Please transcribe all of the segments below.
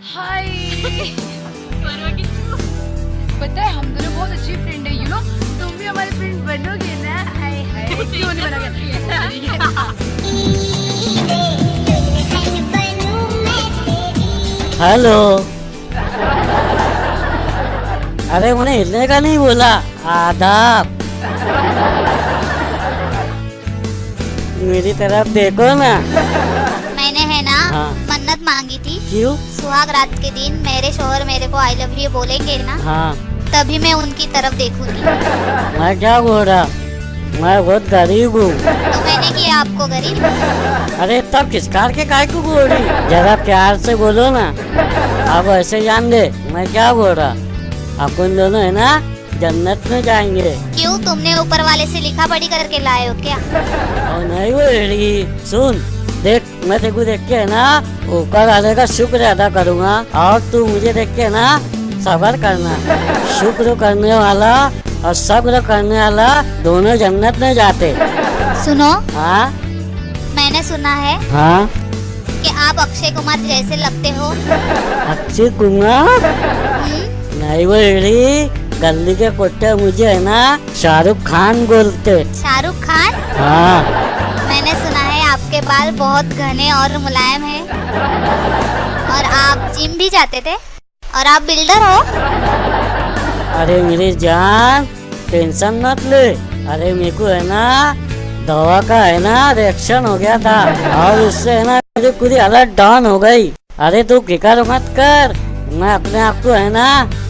हाय। परवा पता है हम दोनों बहुत अच्छी फ्रेंड है, यू नो। तुम भी हमारी फ्रेंड बनोगे ना? हाय हाय, क्यों नहीं बनोगे? हेलो। अरे उन्हें हिलने का नहीं बोला, आदाब। मेरी तरफ देखो ना। मैंने है ना हाँ। मन्नत मांगी थी, क्यों? सुहाग रात के दिन मेरे शोहर मेरे को आई लव यू बोलेंगे ना, हाँ। तभी मैं उनकी तरफ देखूंगी। मैं क्या बोल रहा, मैं बहुत गरीब हूँ। तो मैंने किया आपको गरीब? अरे तब खिसकार के काय को बोल रही, जरा प्यार से बोलो ना। अब ऐसे जान दे मैं क्या बोल रहा, अपन दोनों है ना जन्नत में जाएंगे। क्यों, तुमने ऊपर वाले से लिखा पढ़ी करके लाए हो क्या? और नहीं वो रेडी, सुन देख, मैं तेरे को देख के है ना ऊपर वाले का शुक्र अदा करूँगा, और तू मुझे देख के ना सब्र करना। शुक्र करने वाला और सब्र करने वाला दोनों जन्नत में जाते। सुनो, हाँ मैंने सुना है हाँ। कि आप अक्षय कुमार जैसे लगते हो। अक्षय कुमार? हम्म, नहीं वो रेडी, गली के कुत्ते मुझे है ना शाहरुख खान बोलते। शाहरुख खान? हाँ। मैंने सुना है आपके बाल बहुत घने और मुलायम है, और आप जिम भी जाते थे, और आप बिल्डर हो। अरे मेरी जान टेंशन मत ले। अरे मेरे को है ना दवा का है ना रिएक्शन हो गया था, और उससे है ना मुझे पूरी हालत डाउन हो गई। अरे तू फिक्र मत कर, मैं अपने आप को है ना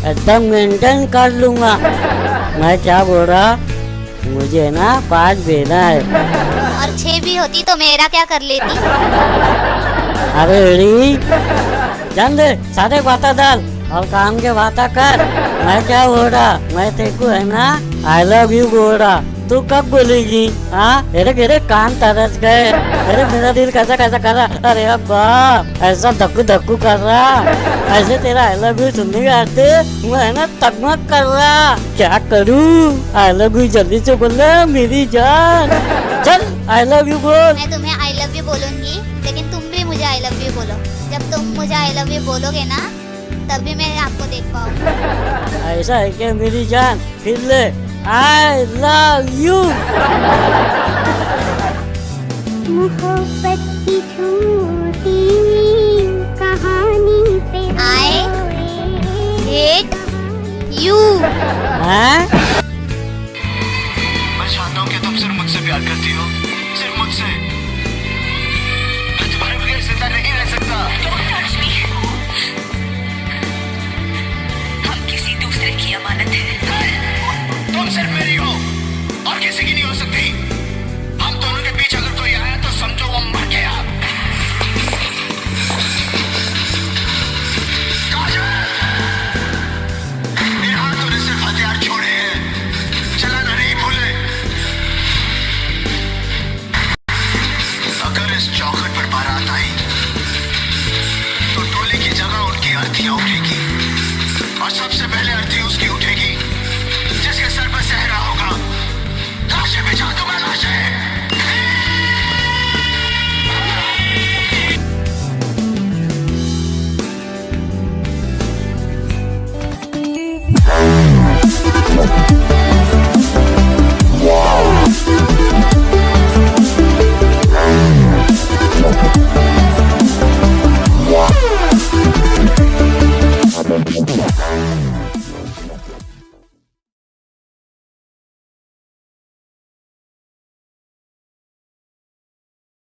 एकदम मेंटेन कर लूंगा। मैं क्या बोल रहा, मुझे है ना 5 भेजना है। और 6 भी होती तो मेरा क्या कर लेती? अरे री जान दे, सारे बातें डाल और काम के बातें कर। मैं क्या बोल रहा, मैं तेरे को है ना आई लव यू बोल रहा, तू कब बोलेगी? हाँ मेरे कान तरस गए। अरे मेरा दिल कैसा कैसा कर रहा, अरे अब्बा ऐसा धक्कू धक्कू कर रहा, ऐसे तेरा आई लव यू सुनने के आते मैं है ना तगमग कर रहा। क्या करूँ, आई लव यू जल्दी से बोल रहा मेरी जान। चल आई लव यू बोल। मैं तुम्हें आई लव यू बोलूंगी, लेकिन तुम भी मुझे आई लव यू बोलो। जब तुम मुझे आई लव यू बोलोगे ना, तभी मैं आपको देख पाऊंगी। ऐसा है क्या मेरी जान, फिर ले आई लव यू। मोहब्बत की छोटी कहानी पे आई हेट यू। हाँ? मैं चाहता हूँ कि तुम सिर्फ मुझसे प्यार करती हो, सिर्फ मुझसे। मैं तुम्हारे बगैर जिंदा नहीं रह सकता। हम किसी दूसरे की अमानत है। तुम सिर्फ मेरी हो और किसी की नहीं हो सकती। हम दोनों के बीच अगर कोई आया तो समझो वो मर गया। मेरे हाथों ने सिर्फ हथियार छोड़े हैं, चलाना नहीं भूले। अगर इस चौखट पर बारात आई तो टोले की जगह उनकी अर्थियां उठेगी, और सबसे